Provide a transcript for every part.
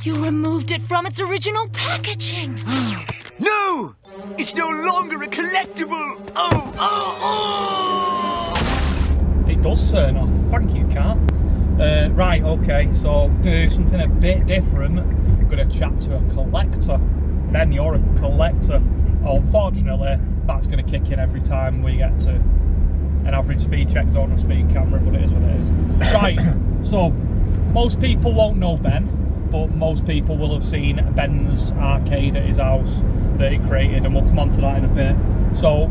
You removed it from its original packaging. No! It's no longer a collectible! Oh! It does turn off. Thank you, car. Right, okay, so to do something a bit different, I'm going to chat to a collector. Ben, you're a collector. Unfortunately, that's going to kick in every time we get to an average speed check zone or speed camera, but it is what it is. Right, so most people won't know Ben, but most people will have seen Ben's arcade at his house that he created, and we'll come on to that in a bit. So,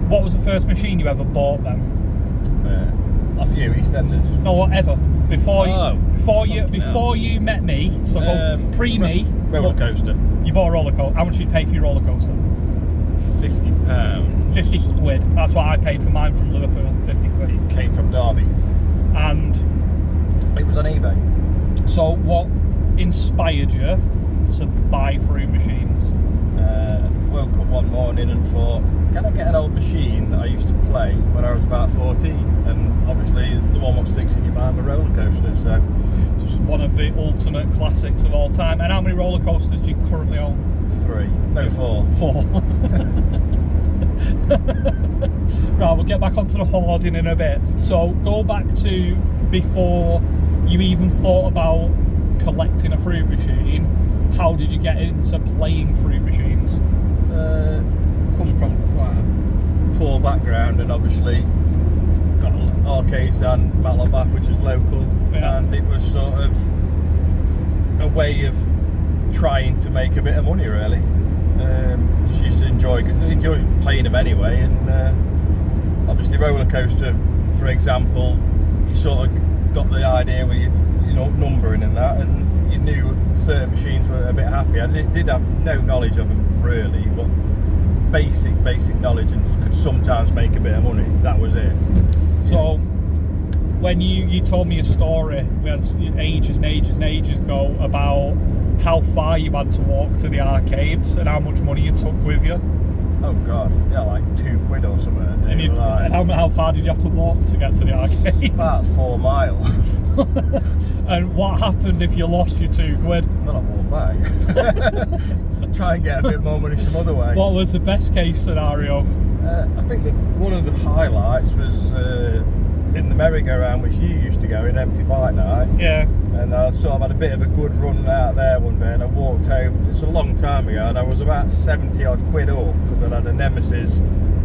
what was the first machine you ever bought, Ben? A few EastEnders. No, whatever. Before you met me, so pre-me. Roller coaster. You bought a roller coaster. How much did you pay for your roller coaster? £50. 50 quid. That's what I paid for mine from Liverpool. 50 quid. It came from Derby. And it was on eBay. So, what inspired you to buy fruit machines? Woke up one morning and thought, can I get an old machine that I used to play when I was about 14? And obviously, the one that sticks in your mind, a roller coaster. So, it's one of the ultimate classics of all time. And how many roller coasters do you currently own? 3. No, 4. 4. Right, we'll get back onto the hoarding in a bit. So, go back to before you even thought about collecting a fruit machine. How did you get into playing fruit machines? Come from quite a poor background, and obviously got arcades down Bath, which is local, and it was sort of a way of trying to make a bit of money, really. Just used to enjoy playing them anyway, and obviously roller coaster, for example, you sort of got the idea with your numbering and that, and you knew certain machines were a bit happy. I did have no knowledge of them really, but basic knowledge, and could sometimes make a bit of money. That was it. So when you told me a story, we had ages and ages ago, about how far you had to walk to the arcades and how much money you took with you. Oh god, yeah, like £2 or something. And how far did you have to walk to get to the arcades? About 4 miles. And what happened if you lost your £2? Well, I walked back. Try and get a bit more money some other way. What was the best case scenario? I think one of the highlights was in the merry-go-round, which you used to go in empty fight night. Yeah. And I sort of had a bit of a good run out there one day, and I walked home. It's a long time ago, and I was about 70 odd quid up because I'd had a Nemesis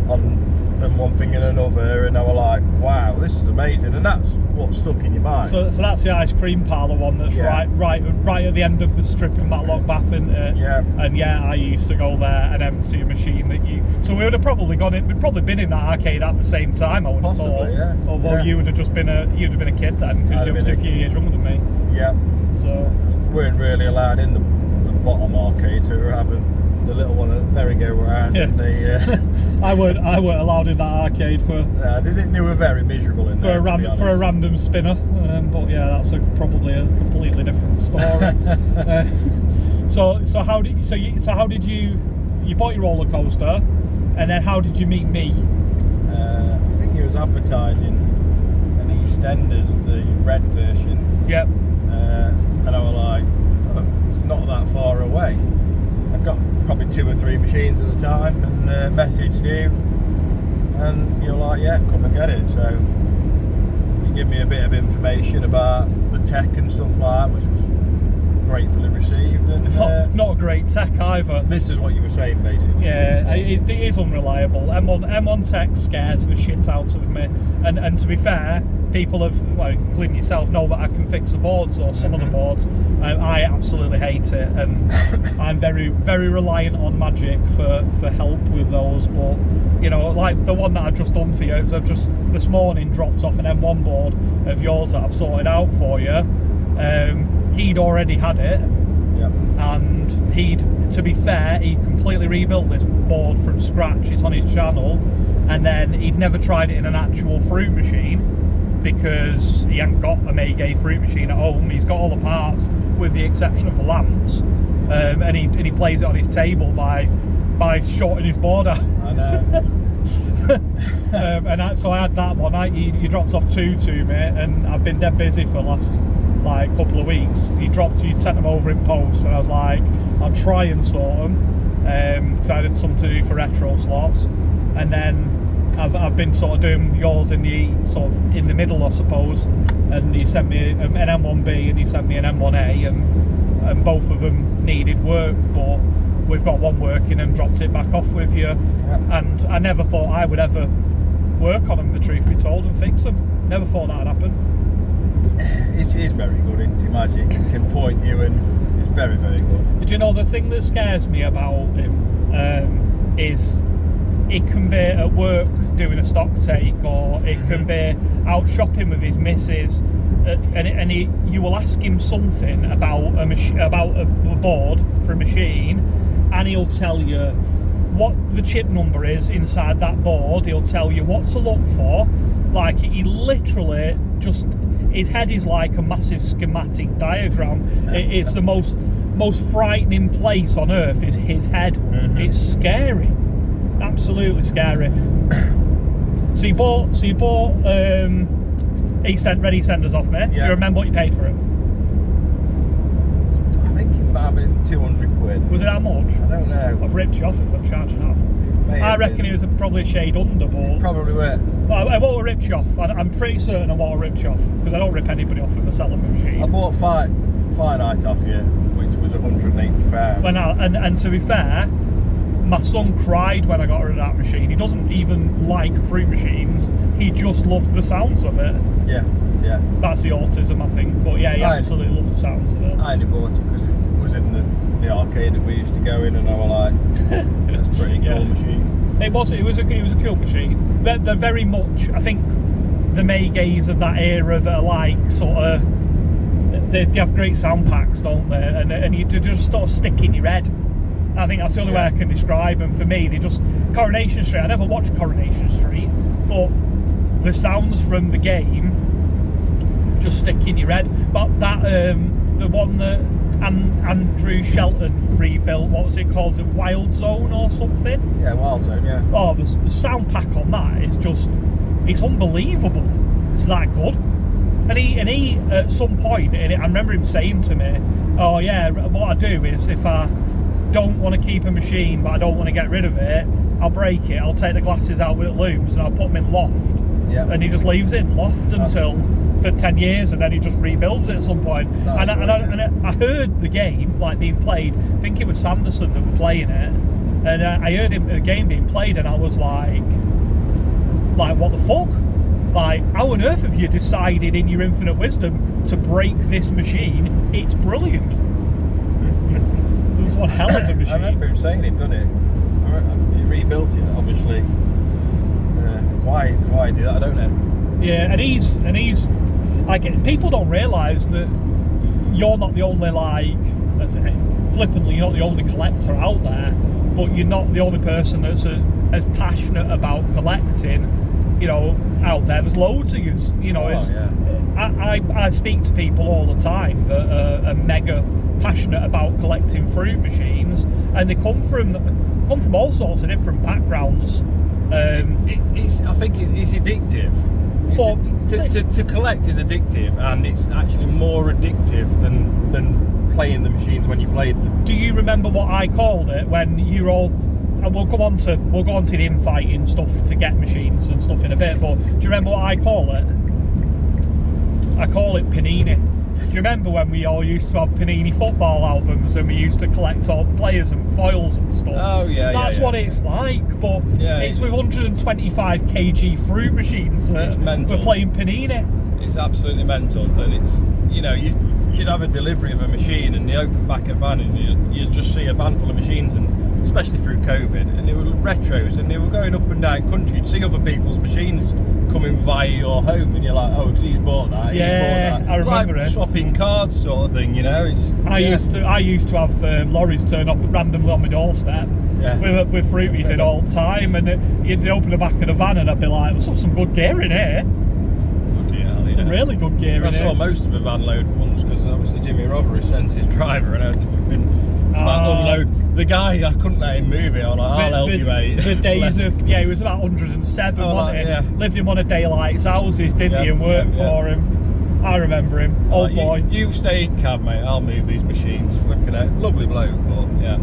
on and one thing and another, and I was like, wow, this is amazing, and that's what stuck in your mind. So that's the ice cream parlour one that's right at the end of the strip in Matlock Bath, isn't it? Yeah. And I used to go there and empty a machine that you. So we would have probably we'd probably been in that arcade at the same time. I would have thought. Yeah. Although you would have just been a kid then, because you're a few years younger than me. Yeah. So weren't really allowed in the bottom arcade, so we were having the little one at merry-go-round. Yeah. And they, I weren't allowed in that arcade for. They were very miserable in there. For a random spinner, but yeah, that's probably a completely different story. So how did you bought your roller coaster, and then how did you meet me? I think he was advertising an EastEnders, the red version. Yep. And I was like, oh, it's not that far away. I've got probably 2 or 3 machines at the time, and messaged you, and you're like, yeah, come and get it. So you give me a bit of information about the tech and stuff like that, which was gratefully received. And not great tech either. This is what you were saying, basically. Yeah, it is unreliable. M1 tech scares the shit out of me, and to be fair, people have, well, including yourself, know that I can fix the boards, or some of the boards. I absolutely hate it, and I'm very, very reliant on Magic for help with those. But like the one that I've just done for you, so I've just this morning dropped off an M1 board of yours that I've sorted out for you. He'd already had it, and to be fair, he completely rebuilt this board from scratch. It's on his channel, and then he'd never tried it in an actual fruit machine, because he hadn't got a Megay fruit machine at home. He's got all the parts with the exception of the lamps, and he plays it on his table by shorting his board out. I know. So I had that one. You dropped off 2 to me, and I've been dead busy for the last like a couple of weeks. He sent them over in post, and I was like, I'll try and sort them, because I had something to do for retro slots. And then I've been sort of doing yours in the middle, I suppose. And he sent me an M1B and he sent me an M1A, and both of them needed work, but we've got one working and dropped it back off with you. Yeah. And I never thought I would ever work on them, the truth be told, and fix them. Never thought that'd happen. He's very good, isn't he? Magic can point you, and he's very, very good. Do you know the thing that scares me about him is he can be at work doing a stock take, or it can be out shopping with his missus, and you will ask him something about a board for a machine, and he'll tell you what the chip number is inside that board. He'll tell you what to look for. Like, he literally just, his head is like a massive schematic diagram. It's the most frightening place on earth is his head. It's scary, absolutely scary. So you bought Red EastEnders off me. Yeah. Do you remember what you paid for it? I think it might have been 200 quid. Was it that much? I don't know. I've ripped you off if I've charged that. I reckon it was probably a shade under, but... Probably were. I won't have ripped you off. I'm pretty certain I won't have ripped you off, because I don't rip anybody off if I sell them a machine. I bought Finite off you, which was £180. And to be fair, my son cried when I got rid of that machine. He doesn't even like fruit machines. He just loved the sounds of it. Yeah. That's the autism, I think. But yeah, he absolutely loved the sounds of it. I only bought it because it was in the arcade that we used to go in, and I was like, that's a pretty cool machine. It was a cool machine. They're very much, I think, the Maygays of that era that are like sort of, they have great sound packs, don't they? And you just sort of stick in your head. I think that's the only way I can describe them. For me, they just, Coronation Street, I never watched Coronation Street, but the sounds from the game just stick in your head. But that, the one that Andrew Shelton rebuilt, what was it called? Is it Wild Zone or something? Yeah, Wild Zone, yeah. Oh, the sound pack on that is just, it's unbelievable. It's that good. And he at some point, and I remember him saying to me, oh yeah, what I do is if I don't want to keep a machine but I don't want to get rid of it, I'll break it, I'll take the glasses out with looms and I'll put them in loft. Yeah. And he just leaves it in loft until for 10 years, and then he just rebuilds it at some point. And I heard the game like being played. I think it was Sanderson that were playing it, and I heard the game being played, and I was like what the fuck? Like, how on earth have you decided in your infinite wisdom to break this machine? It's brilliant. It was one hell of a machine. I remember him saying it, didn't he? He rebuilt it, obviously. Why do that? I don't know. Yeah, and he's like, people don't realise that you're not the only, like, flippantly, you're not the only collector out there, but you're not the only person that's as passionate about collecting, you know, out there. There's loads of yous, you know. I speak to people all the time that are mega passionate about collecting fruit machines, and they come from all sorts of different backgrounds. I think it's addictive. To collect is addictive, and it's actually more addictive than playing the machines when you played them. Do you remember what I called it when you're all? And we'll go on to the infighting stuff to get machines and stuff in a bit. But do you remember what I call it? I call it Panini. Do you remember when we all used to have Panini football albums and we used to collect all players and foils and stuff? Oh yeah, that's what it's like. But it's with 125 kg fruit machines that we're playing Panini. It's absolutely mental, and it's, you know, you'd have a delivery of a machine and you open back a van and you'd just see a van full of machines, and especially through COVID, and they were retros and they were going up and down country. You'd see other people's machines coming via your home, and you're like, oh, he's bought that. I remember like it. Swapping cards, sort of thing, you know. I used to have lorries turn up randomly on my doorstep with fruities in all the time, and you'd open the back of the van and I'd be like, there's some good gear in here. Some really good gear in here. I saw most of the van load ones because obviously Jimmy Robbery sends his driver, and I had to unload the guy. I couldn't let him move it. I'm like, I'll help you, mate. The days of he was about 107, wasn't he? Yeah. Lived in one of Daylight's houses, didn't he, and worked for him. I remember him. Old boy. You stay in cab, mate. I'll move these machines. Flipping out. Lovely bloke, but yeah,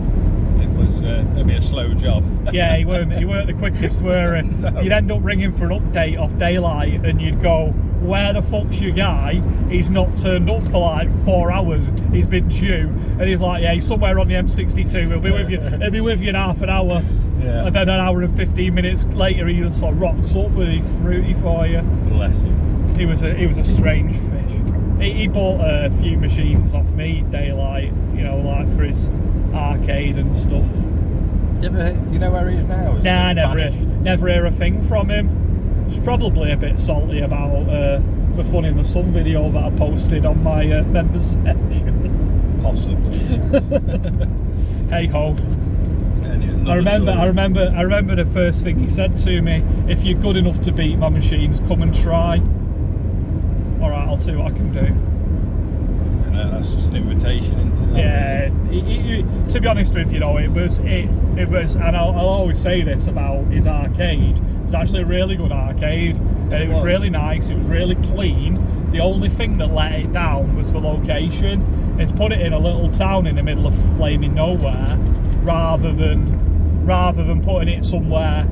it was it'd be a slow job. Yeah, he weren't the quickest, were he? No. You'd end up ringing for an update off daylight, and you'd go, "Where the fuck's your guy? He's not turned up for like 4 hours. He's been due." And he's like, "Yeah, he's somewhere on the M62. He'll be with you. He'll be with you in half an hour." Yeah. And then an hour and 15 minutes later, he just sort of rocks up with his fruity for you. Bless him. He was a strange fish. He bought a few machines off me, daylight, you know, like for his arcade and stuff. Do you know where he is now? Nah, never hear a thing from him. He's probably a bit salty about the Fun in the Sun video that I posted on my members section. Possibly. Hey ho. Anyway, I remember the first thing he said to me: "If you're good enough to beat my machines, come and try." All right, I'll see what I can do. That's just an invitation into that. Yeah, to be honest with you, though, it was, and I'll always say this about his arcade. It was actually a really good arcade, and it was really nice. It was really clean. The only thing that let it down was the location. It's put it in a little town in the middle of flaming nowhere, rather than putting it somewhere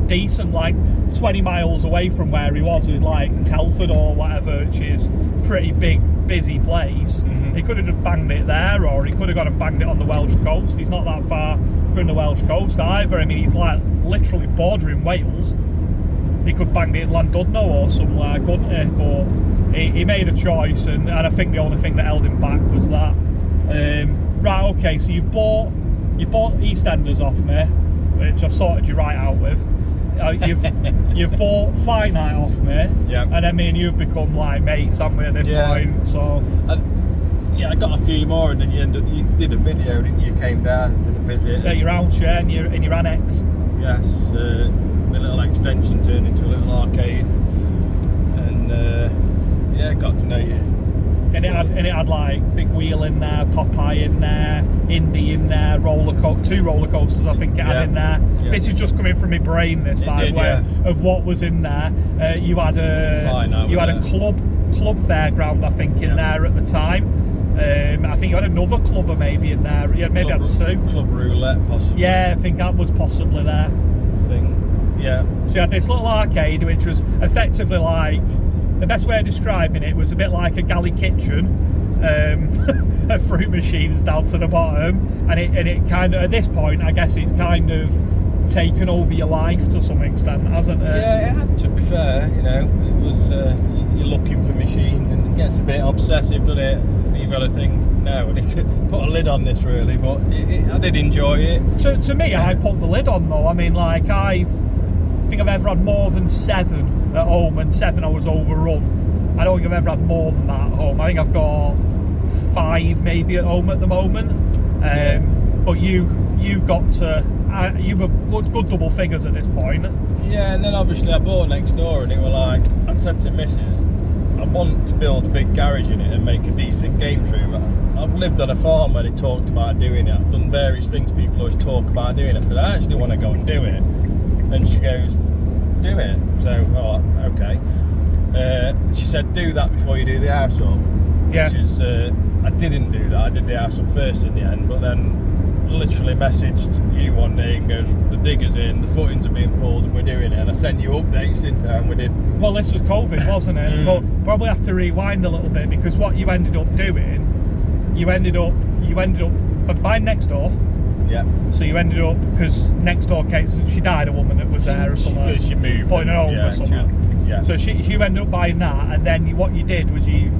decent, like 20 miles away from where he was, like Telford or whatever, which is pretty big, busy place. Mm-hmm. He could have just banged it there, or he could have gone and banged it on the Welsh coast. He's not that far from the Welsh coast either. I mean, he's like literally bordering Wales. He could bang it in Llandudno or somewhere, couldn't he? But he made a choice, and I think the only thing that held him back was that. Right, okay, so you've bought EastEnders off me, which I've sorted you right out with. You've bought Finite off me, yeah, and then me and you've become like mates, haven't we, at this point? So I got a few more, and then you did a video, didn't you? You came down and did a visit. Yeah, your house, yeah, in your annex. Yes, my little extension turned into a little arcade, and got to know you. And it had like Big Wheel in there, Popeye in there, Indy in there, two roller coasters I think it had in there. Yeah. This is just coming from my brain, this, by the way, of what was in there. You had a club fairground, I think, in there at the time. I think you had another clubber maybe in there. Yeah, maybe had two. Club roulette, possibly. Yeah, I think that was possibly there. I think. Yeah. So you had this little arcade, which was effectively like, the best way of describing it was a bit like a galley kitchen, of fruit machines down to the bottom, and it kind of, at this point, I guess it's kind of taken over your life to some extent, hasn't it? Yeah, it had, to be fair. You know, it was you're looking for machines, and it gets a bit obsessive, doesn't it? You've got to think, no, I need to put a lid on this, really. But I did enjoy it. To me, I put the lid on though. I mean, like I think I've ever had more than 7 at home, and 7 I was overrun. I don't think I've ever had more than that at home. I think I've got 5 maybe at home at the moment. But you got to, you were good double figures at this point. Yeah, and then obviously I bought next door, and it was like, I said to Mrs, I want to build a big garage in it and make a decent games room. I've lived on a farm where they talked about doing it. I've done various things people always talk about doing. I said, I actually want to go and do it. And she goes, do it. So, okay. She said, do that before you do the house up. Yeah. Which is, I didn't do that. I did the house up first in the end, but then literally messaged you one day and goes, the digger's in, the footings are being pulled, and we're doing it. And I sent you updates into it, and we did. Well, this was COVID, wasn't it? But probably have to rewind a little bit, because what you ended up doing, you ended up buying next door. Yeah. So you ended up, because next door came, she died, a woman that was there or something. She moved. Putting her home or something. So she ended up buying that, and then what you did was you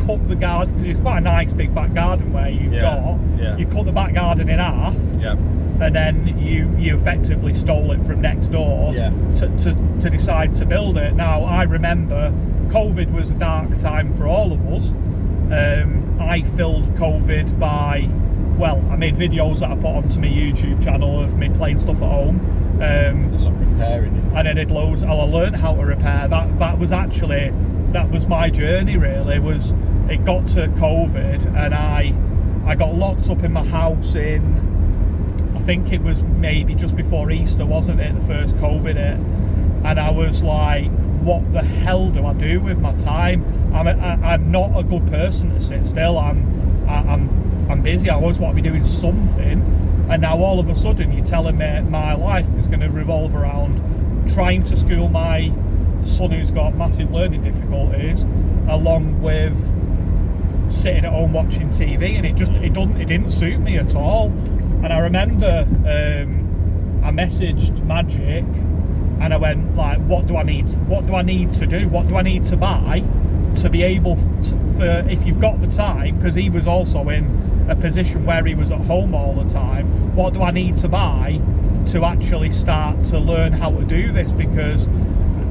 cut the garden, because it's quite a nice big back garden where you've got. Yeah. You cut the back garden in half. Yeah. And then you effectively stole it from next door. Yeah. To decide to build it. Now I remember COVID was a dark time for all of us. I filled COVID by, well, I made videos that I put onto my YouTube channel of me playing stuff at home. Repairing it. And I did loads. I learned how to repair. That was my journey, really. It got to COVID, and I got locked up in my house in, I think it was maybe just before Easter, wasn't it? The first COVID hit. and I was like, what the hell do I do with my time? I'm not a good person to sit still. I'm busy. I always want to be doing something, and now all of a sudden you're telling me my life is going to revolve around trying to school my son who's got massive learning difficulties, along with sitting at home watching TV, and it didn't suit me at all. And I remember I messaged Magic and I went like, what do I need to do? What do I need to buy to be able for if you've got the time, because he was also in a position where he was at home all the time, what do I need to buy to actually start to learn how to do this? Because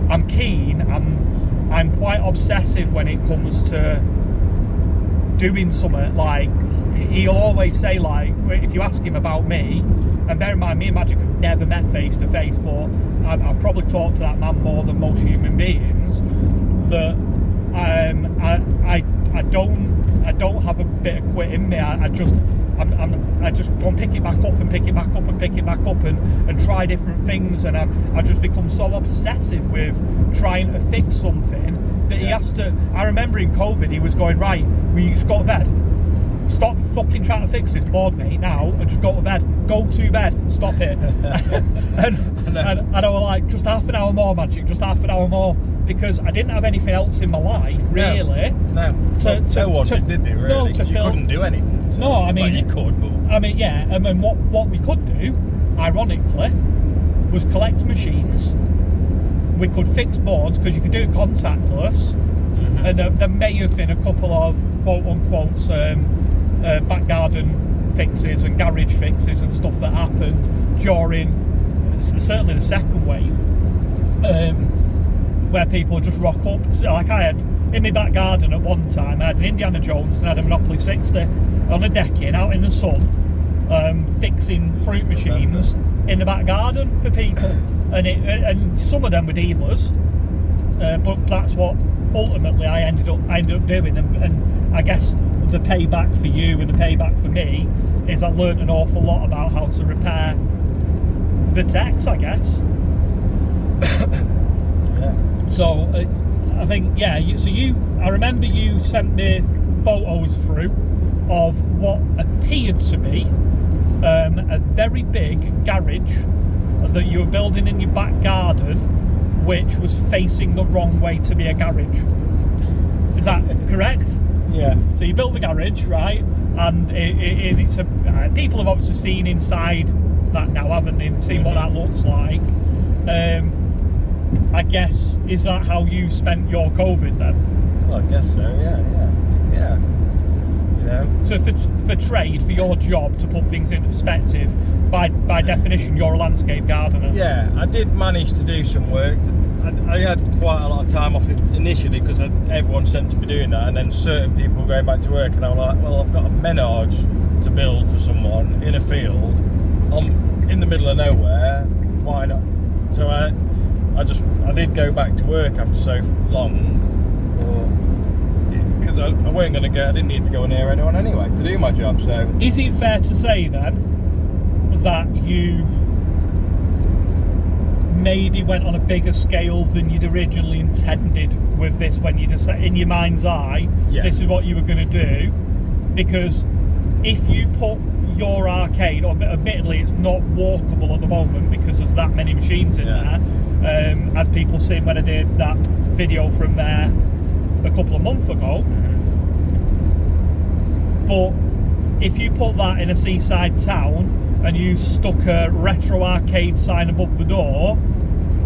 I'm keen, I'm quite obsessive when it comes to doing something. Like, he'll always say, like, if you ask him about me, and bear in mind, me and Magic have never met face to face, but I've probably talked to that man more than most human beings, that I don't have a bit of quit in me. I just go and pick it back up and pick it back up and pick it back up and try different things, and I just become so obsessive with trying to fix something that he has to. I remember in COVID he was going, right, we just go to bed, stop fucking trying to fix this board, mate, now, and just go to bed, stop it. and I was like, just half an hour more, Magic, just half an hour more, because I didn't have anything else in my life really. No one did they, really? No, you couldn't do anything. So, no, I mean, you could, but I mean, yeah, I mean, what we could do, ironically, was collect machines. We could fix boards, because you could do it contactless, and there may have been a couple of quote-unquote back garden fixes and garage fixes and stuff that happened during certainly the second wave, where people just rock up. So, like, I had in my back garden at one time, I had an Indiana Jones and I had a Monopoly 60 on a decking out in the sun, fixing fruit machines in the back garden for people, and some of them were dealers, but that's what ultimately I ended up doing, and I guess the payback for you and the payback for me is I learned an awful lot about how to repair the techs, I guess. So I think, I remember you sent me photos through of what appeared to be a very big garage that you were building in your back garden, which was facing the wrong way to be a garage. Is that correct? Yeah. So you built the garage, right? And it's people have obviously seen inside that now, haven't they? Seen what that looks like. I guess, is that how you spent your COVID then? Well, I guess so. Yeah. You know. So for trade, for your job, to put things into perspective, by definition, you're a landscape gardener. Yeah, I did manage to do some work. I had quite a lot of time off initially, because everyone seemed to be doing that, and then certain people were going back to work, and I was like, well, I've got a menage to build for someone in a field in the middle of nowhere, why not? So I did go back to work after so long, because I didn't need to go near anyone anyway to do my job. So is it fair to say then that you maybe went on a bigger scale than you'd originally intended with this, when you just in your mind's eye, this is what you were going to do? Because if you put your arcade, or admittedly it's not walkable at the moment because there's that many machines in there, as people seen when I did that video from there a couple of months ago, but if you put that in a seaside town and you stuck a retro arcade sign above the door,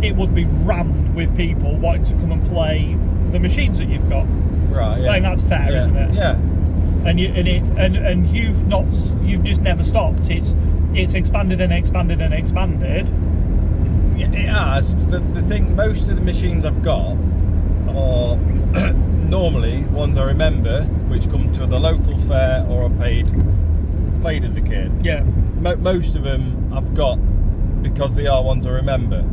it would be rammed with people wanting to come and play the machines that you've got. Right. Yeah. I think that's fair, isn't it? Yeah. And you've just never stopped. It's expanded and expanded and expanded. Yeah, it has. The thing, most of the machines I've got are normally ones I remember, which come to the local fair or I played as a kid. Yeah. Most of them I've got because they are ones I remember,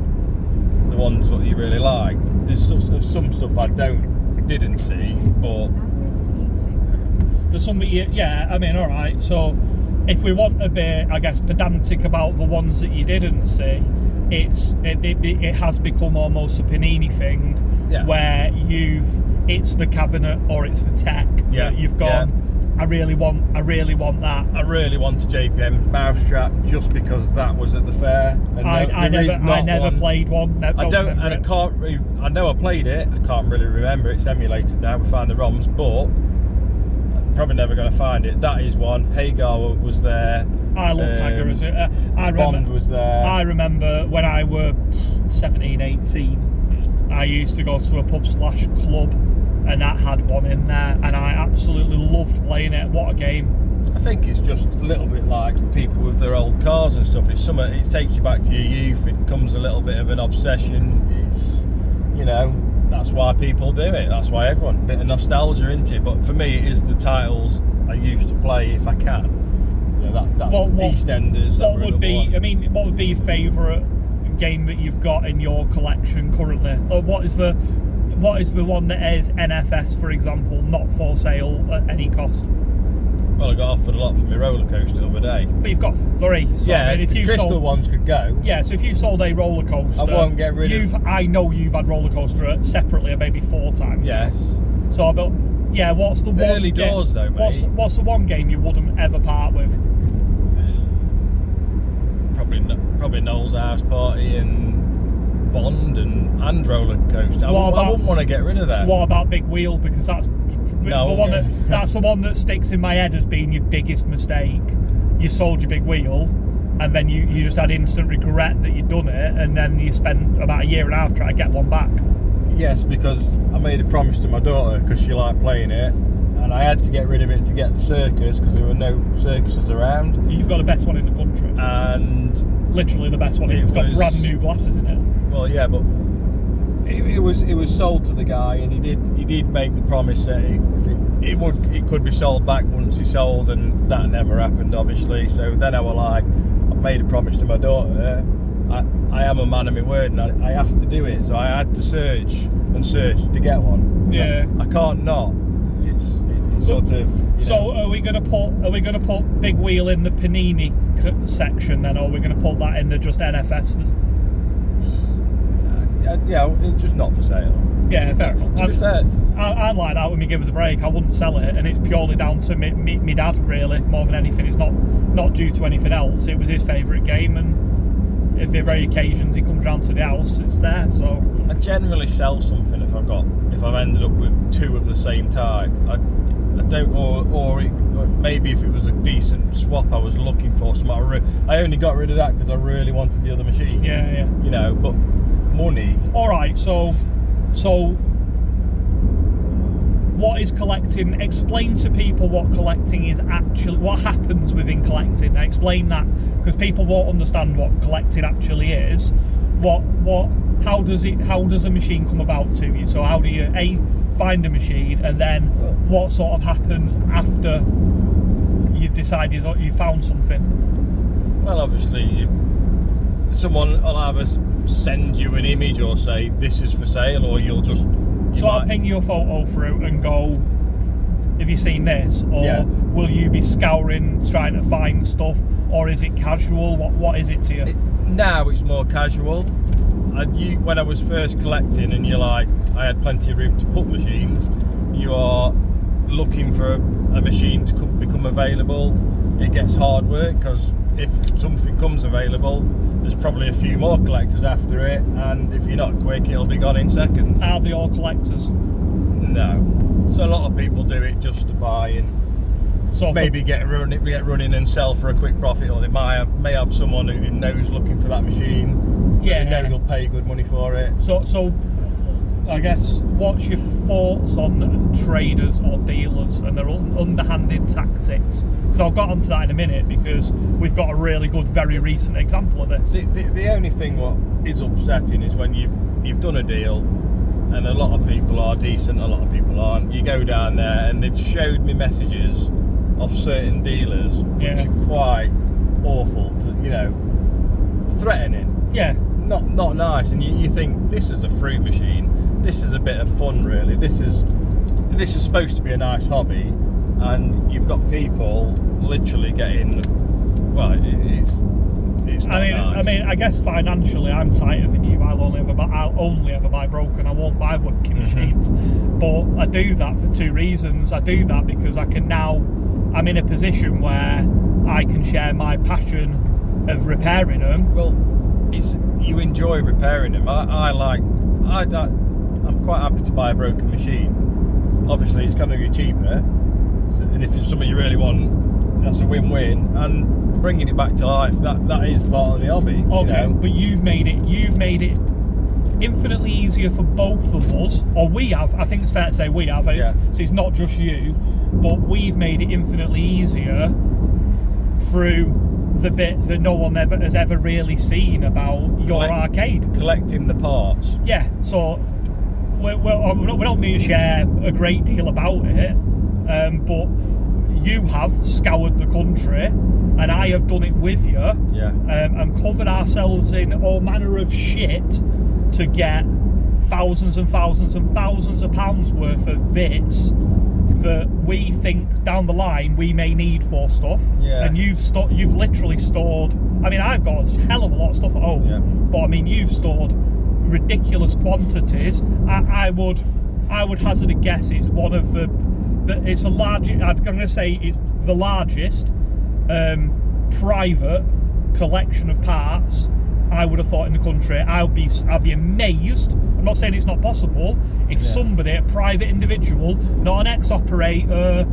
the ones that you really liked. There's some stuff I didn't see, but there's something. Yeah, I mean, all right. So if we want a bit, I guess, pedantic about the ones that you didn't see, it has become almost a Panini thing, where it's the cabinet or it's the tech that you've gone. I really want that. I really want a JPM mousetrap just because that was at the fair. And I never played one. I know I played it. I can't really remember. It's emulated now. We found the ROMs, but I'm probably never going to find it. That is one. Hagar was there. I loved Hagar as it. Bond was there. I remember when I were 17, 18, I used to go to a pub/club, and that had one in there, and I absolutely loved playing it. What a game! I think it's just a little bit like people with their old cars and stuff. It's something. It takes you back to your youth. It becomes a little bit of an obsession. It's, that's why people do it. That's why everyone, a bit of nostalgia into it. But for me, it is the titles I used to play if I can. EastEnders. What would be your favourite game that you've got in your collection currently? Or what is the one that is NFS, for example, not for sale at any cost? Well, I got offered a lot for my roller coaster the other day. But you've got 3. So if the crystal ones could go. Yeah, so if you sold a roller coaster, I won't get rid of. I know you've had roller coaster separately maybe 4 times. Yes. So what's the one early doors though, mate? What's the one game you wouldn't ever part with? Probably Noel's House Party and Bond and roller coaster. I wouldn't want to get rid of that. What about Big Wheel? Because that's the one that sticks in my head as being your biggest mistake. You sold your Big Wheel, and then you just had instant regret that you'd done it, and then you spent about a year and a half trying to get one back. Yes, because I made a promise to my daughter because she liked playing it, and I had to get rid of it to get the circus because there were no circuses around. You've got the best one in the country, and literally the best one. It's got brand new glasses in it. Well, yeah, but it was sold to the guy, and he did make the promise that it could be sold back once he sold, and that never happened, obviously. So then I was like, I've made a promise to my daughter. I am a man of my word, and I have to do it. So I had to search to get one. Yeah, I can't not. It's sort of. So are we gonna put Big Wheel in the Panini section then, or are we gonna put that in the just NFS? Yeah, it's just not for sale. Yeah, fair enough. To be fair, I'd like that when we give us a break. I wouldn't sell it, and it's purely down to me dad, really, more than anything. It's not due to anything else. It was his favourite game, and if there are very occasions he comes round to the house, it's there. So I generally sell something if I've ended up with 2 of the same type. I don't, or maybe if it was a decent swap I was looking for something. I only got rid of that because I really wanted the other machine. Yeah. But money. All right, so what is collecting? Explain to people what collecting is actually. What happens within collecting? Now explain that, because people won't understand what collecting actually is. How does a machine come about to you? So how do you find a machine, and then what sort of happens after you've decided that you found something? Well, obviously, someone will either send you an image or say this is for sale, or you'll just. I'll ping you a photo through and go, have you seen this? Or will you be scouring, trying to find stuff, or is it casual? What is it to you? Now it's more casual. When I was first collecting, and I had plenty of room to put machines, you are looking for a machine to become available. It gets hard work, because if something comes available, there's probably a few more collectors after it, and if you're not quick, it'll be gone in seconds. Are they all collectors? No. So a lot of people do it just to buy and maybe get running and sell for a quick profit, or they may have someone who knows looking for that machine. Yeah, they know they'll pay good money for it. So I guess, what's your thoughts on traders or dealers and their underhanded tactics? Because I'll get onto that in a minute, because we've got a really good, very recent example of this. The only thing what is upsetting is when you've done a deal, and a lot of people are decent, a lot of people aren't. You go down there, and they've showed me messages of certain dealers, which are quite awful to, threatening. Yeah. Not nice, and you think, this is a free machine, this is a bit of fun, really. This is supposed to be a nice hobby, and you've got people literally getting, well, it's not nice. I mean, I guess financially, I'm tighter than you. I'll only ever buy broken. I won't buy working machines. But I do that for two reasons. I do that because I'm in a position where I can share my passion of repairing them. Well, you enjoy repairing them. I'm quite happy to buy a broken machine. Obviously, it's going to be cheaper, and if it's something you really want, that's a win-win. And bringing it back to life, that is part of the hobby. Okay, but you've made it infinitely easier for both of us, or we have. I think it's fair to say we have. So it's not just you, but we've made it infinitely easier through the bit that no one has ever really seen about your arcade. Collecting the parts. Yeah, so we don't need to share a great deal about it, but you have scoured the country, and I have done it with you, and covered ourselves in all manner of shit to get thousands and thousands and thousands of pounds worth of bits that we think down the line we may need for stuff. And you've literally stored. I mean, I've got a hell of a lot of stuff at home, but I mean, you've stored ridiculous quantities. I would hazard a guess it's one of it's the largest. I'm going to say it's the largest private collection of parts I would have thought in the country. I'd be amazed. I'm not saying it's not possible. If somebody, a private individual, not an ex-operator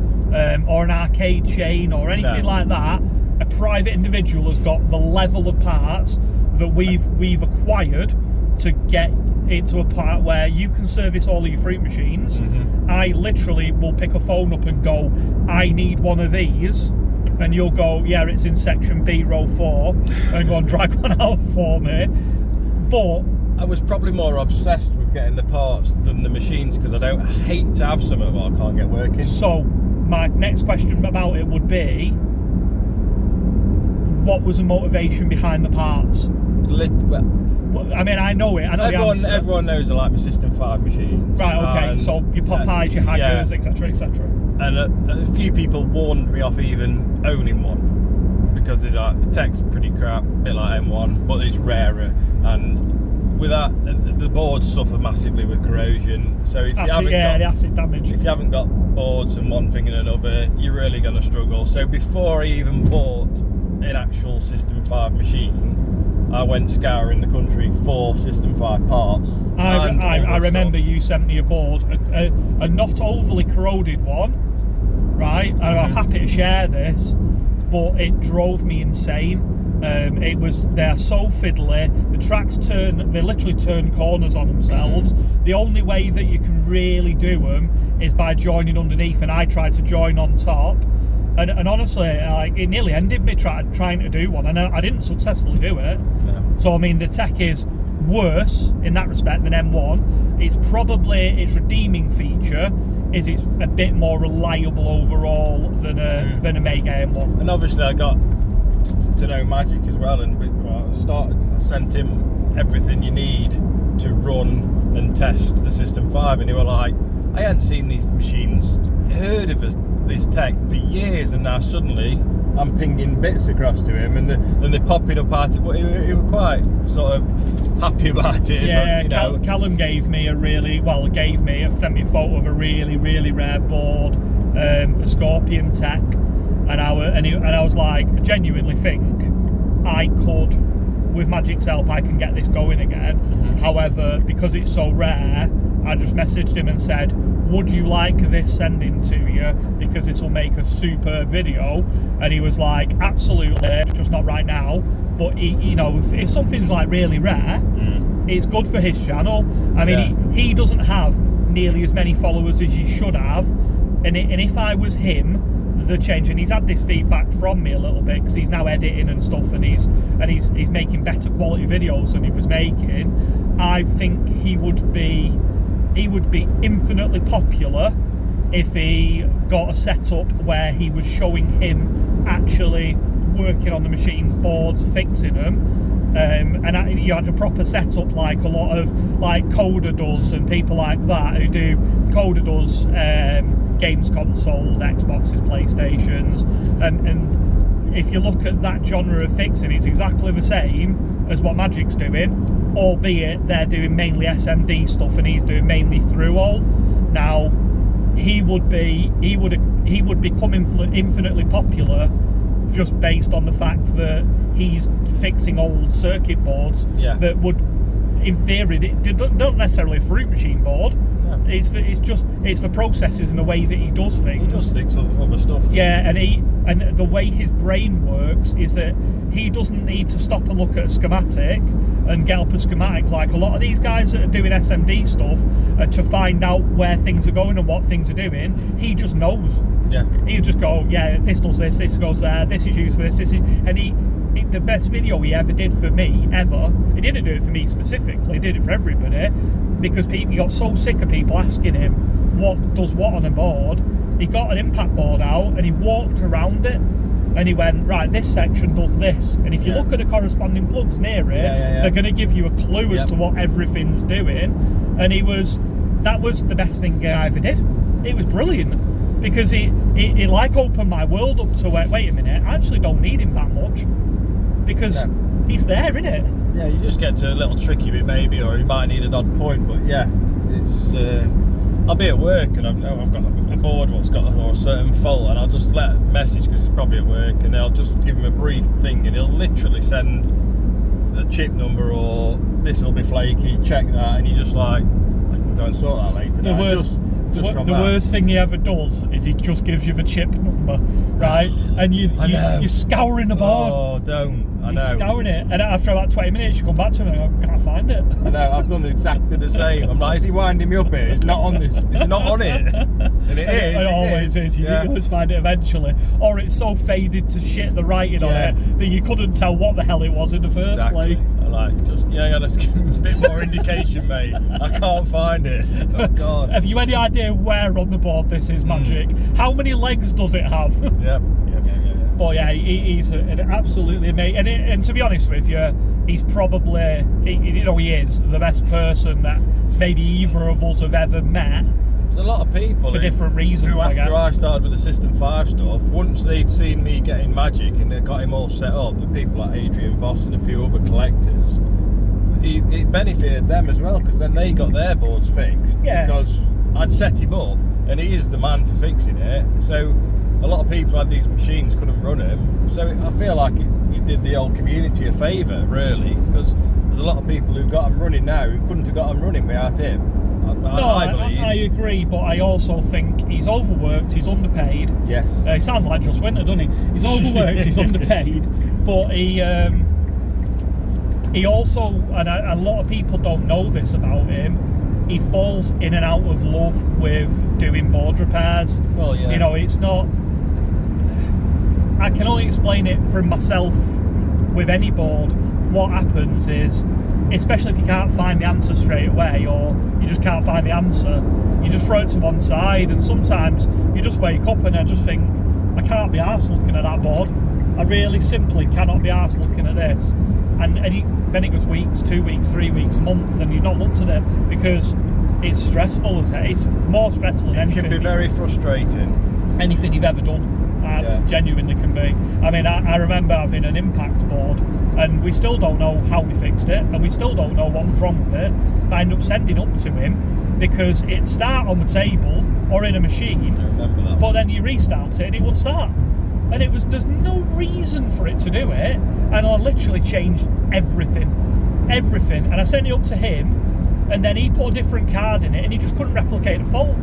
or an arcade chain or anything like that, a private individual has got the level of parts that we've acquired to get it to a part where you can service all of your fruit machines. I literally will pick a phone up and go, I need one of these, and you'll go, yeah, it's in section B, row 4, and go and drag one out for me. But I was probably more obsessed with getting the parts than the machines, because I hate to have something that I can't get working. So my next question about it would be, what was the motivation behind the parts? I mean, I know it. I know everyone knows I like my System 5 machines. Right, okay. So your Popeyes, your Haggers, etc., etc. And a few people warned me off even owning one, because the tech's pretty crap, a bit like M1, but it's rarer. And with that, the boards suffer massively with corrosion. So if you haven't got the acid damage. If you haven't got boards and one thing and another, you're really going to struggle. So before I even bought an actual System 5 machine, I went scouring the country for System 5 parts. I remember you sent me a board, a not overly corroded one, right? And I'm happy to share this, but it drove me insane. They're so fiddly. The tracks they literally turn corners on themselves. The only way that you can really do them is by joining underneath, and I tried to join on top. And honestly, it nearly ended me trying to do one, and I didn't successfully do it. No. So I mean, the tech is worse in that respect than M1. It's probably its redeeming feature is it's a bit more reliable overall than a Mega M1. And obviously, I got to know Magic as well, and I sent him everything you need to run and test the System 5, and he were like, I hadn't seen these machines, heard of this tech for years, and now suddenly I'm pinging bits across to him, and they're popping up at it. But he was quite sort of happy about it. Yeah, but, Callum sent me a photo of a really, really rare board for Scorpion Tech, and I was like, I genuinely think I could, with Magic's help, I can get this going again. However, because it's so rare, I just messaged him and said, would you like this sending to you, because this will make a superb video? And he was like, absolutely, just not right now, but if something's like really rare, it's good for his channel. I mean, he doesn't have nearly as many followers as he should have, and if I was him, the change, and he's had this feedback from me a little bit, because he's now editing and stuff, and he's making better quality videos than he was making. I think he would be infinitely popular if he got a setup where he was showing him actually working on the machines, boards, fixing them, and you had a proper setup like a lot of Coda does, and people like that who do. Coda does games consoles, Xboxes, PlayStations, and if you look at that genre of fixing, it's exactly the same as what Magic's doing, albeit they're doing mainly SMD stuff and he's doing mainly through all. Now, he would become infinitely popular just based on the fact that he's fixing old circuit boards that would, in theory, they don't necessarily a fruit machine board. No. It's for processes and the way that he does things. He does things other stuff. Yeah, and the way his brain works is that he doesn't need to stop and look at a schematic and get up a schematic like a lot of these guys that are doing SMD stuff to find out where things are going and what things are doing. He just knows. Yeah. He'll just go, yeah, this does this, this goes there, this is used for this, and the best video he ever did for me, ever, he didn't do it for me specifically, he did it for everybody, because he got so sick of people asking him what does what on a board. He got an impact board out and he walked around it and he went, right, this section does this, and if you look at the corresponding plugs near it, they're going to give you a clue as to what everything's doing. And that was the best thing I ever did. It was brilliant, because it like opened my world up to wait a minute, I actually don't need him that much, because he's there, innit? Yeah, you just get to a little tricky bit maybe, or you might need an odd point, but yeah, it's I'll be at work and I've got a board what's got a certain fault, and I'll just let a message because it's probably at work, and I'll just give him a brief thing and he'll literally send the chip number or this will be flaky, check that, and you're just like, I can go and sort that later. The worst thing he ever does is he just gives you the chip number, right? And you're scouring the board. Oh, don't. I know. You're scouring it, and after about 20 minutes, you come back to him and go, I can't find it. I know. I've done exactly the same. I'm like, is he winding me up here? It's not on this. It's not on it. And it is. It always is. You always find it eventually, or it's so faded to shit the writing on it that you couldn't tell what the hell it was in the first place. I like just let's give him a bit more indication, mate. I can't find it. Oh God. Have you any idea where on the board this is, Magic? How many legs does it have? Yeah. But yeah, he's an absolutely amazing. And to be honest with you, he's probably, he is the best person that maybe either of us have ever met. There's a lot of people for different reasons. Who, after I started with the System 5 stuff, once they'd seen me getting Magic and they got him all set up, the people like Adrian Voss and a few other collectors, it benefited them as well, because then they got their boards fixed. Yeah. Because I'd set him up and he is the man for fixing it. So a lot of people had these machines, couldn't run them, so I feel like it did the whole community a favour, really, because there's a lot of people who've got them running now who couldn't have got them running without him. I believe. I agree, but I also think he's overworked, he's underpaid. Yes. He sounds like Just Winter, doesn't he? He's overworked, he's underpaid, but he also, and a lot of people don't know this about him, he falls in and out of love with doing board repairs. Well, yeah. It's not... I can only explain it from myself with any board. What happens is, especially if you can't find the answer straight away, or you just can't find the answer, you just throw it to one side, and sometimes you just wake up and I just think, I can't be arsed looking at that board. I really simply cannot be arsed looking at this. And then it goes weeks, 2 weeks, 3 weeks, a month, and you've not looked at it because it's stressful as hell. It's more stressful than anything. It can be very frustrating. Anything you've ever done. Genuinely can be. I mean, I remember having an impact board, and we still don't know how we fixed it, and we still don't know what was wrong with it. I ended up sending up to him because it'd start on the table or in a machine, but then you restart it and it wouldn't start. And there's no reason for it to do it, and I literally changed everything. And I sent it up to him, and then he put a different card in it, and he just couldn't replicate the fault.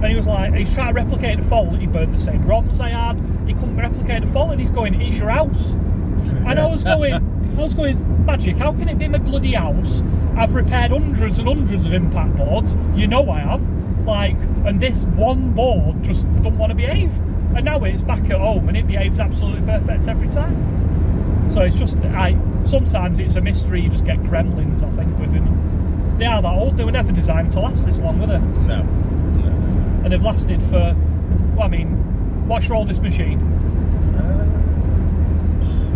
And he was like, he's trying to replicate the fault, and he burned the same ROMs I had. He couldn't replicate the fault, and he's going, it's your house. And I was going, Magic, how can it be my bloody house? I've repaired hundreds and hundreds of impact boards. You know I have. And this one board just don't want to behave. And now it's back at home, and it behaves absolutely perfect every time. So it's just, sometimes it's a mystery. You just get gremlins, I think, with him. They are that old. They were never designed to last this long, were they? No. And they've lasted for, what's your oldest machine?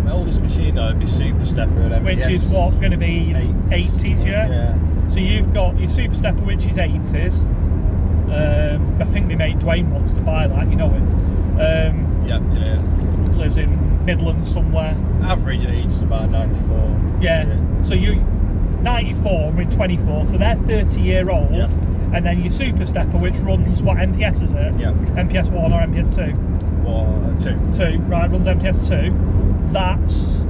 My oldest machine would be Super Stepper and which is what, going to be 80s, yeah? So you've got your Super Stepper, which is 80s. I think my mate Dwayne wants to buy that, you know him. Lives in Midlands somewhere. Average age is about 94. Yeah. So you 94, we're 24, so they're 30-year-old. Yeah. And then your Super Stepper, which runs what MPS is it? Yeah. MPS 1 or MPS 2? Or 2. 2, right, runs MPS 2. That's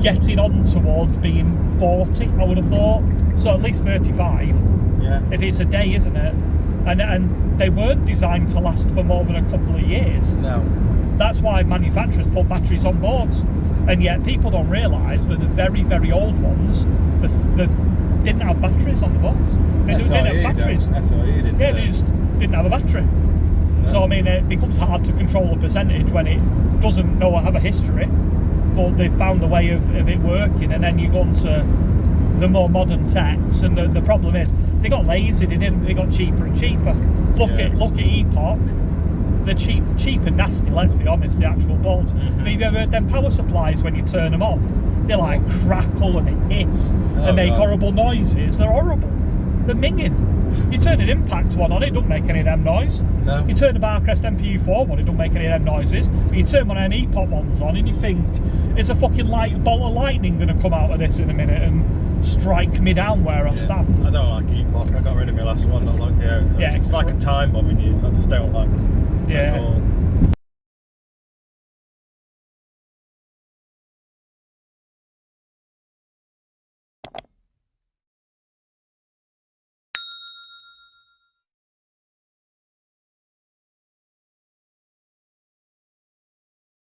getting on towards being 40, I would have thought. So at least 35. Yeah. If it's a day, isn't it? And they weren't designed to last for more than a couple of years. No. That's why manufacturers put batteries on boards. And yet people don't realise that the very, very old ones, they didn't have batteries on the boards. They didn't have batteries. SOE didn't. Yeah, they just didn't have a battery. No. So I mean, it becomes hard to control a percentage when it doesn't have a history, but they've found a way of it working. And then you go on to the more modern techs, and the problem is they got lazy. They got cheaper and cheaper. Look at Epoch. They're cheap and nasty. Let's be honest. The actual boards. Mm-hmm. Have you ever heard them power supplies when you turn them on? They like crackle and hiss and make horrible noises. They're horrible. They're minging. You turn an Impact one on, it don't make any of them noise. No. You turn a Barcrest MPU4 one, it don't make any of them noises. But you turn one of them Epoch ones on and you think, is a fucking bolt of lightning going to come out of this in a minute and strike me down where I stand? I don't like Epoch. I got rid of my last one not long ago. Yeah, It's like a time bomb in you. I just don't like it at all.